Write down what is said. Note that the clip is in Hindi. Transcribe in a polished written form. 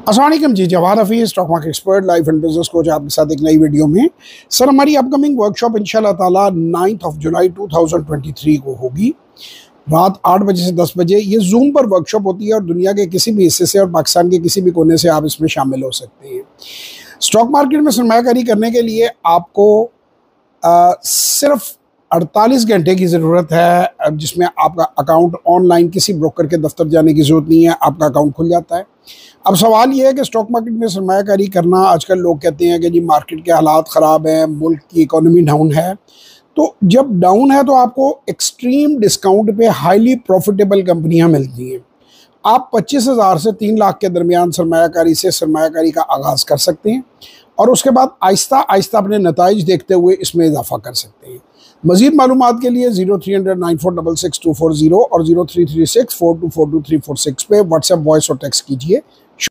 अस्सलाम वालेकुम जी, Jawahar Hafeez stock market expert life and business coach आपके साथ एक नई वीडियो में। सर, हमारी अपकमिंग वर्कशॉप इंशाल्लाह ताला 9 जुलाई 2023 को होगी, रात 8 बजे से 10 बजे। ये जूम पर वर्कशॉप होती है और दुनिया के किसी भी हिस्से से और पाकिस्तान के किसी भी कोने से आप इसमें शामिल हो सकते हैं। स्टॉक मार्केट में सरमायाकारी करने के लिए आपको सिर्फ 48 घंटे की ज़रूरत है, जिसमें आपका अकाउंट ऑनलाइन किसी ब्रोकर के दफ्तर जाने की ज़रूरत नहीं है, आपका अकाउंट खुल जाता है। अब सवाल ये है कि स्टॉक मार्केट में सरमायाकारी करना, आजकल लोग कहते हैं कि जी मार्केट के हालात ख़राब हैं, मुल्क की इकोनॉमी डाउन है। तो जब डाउन है तो आपको एक्सट्रीम डिस्काउंट पे हाईली प्रॉफिटेबल कंपनियां मिलती हैं। आप 25,000 से 3 लाख के दरमियान सरमायाकारी का आगाज़ कर सकते हैं और उसके बाद आहिस्ता आहिस्ता अपने नताइज देखते हुए इसमें इजाफा कर सकते हैं। मज़ीद मालूमात के लिए 0300 9466 240 और 0336 4242 346 पे व्हाट्सएप वॉइस और टेक्स्ट कीजिए।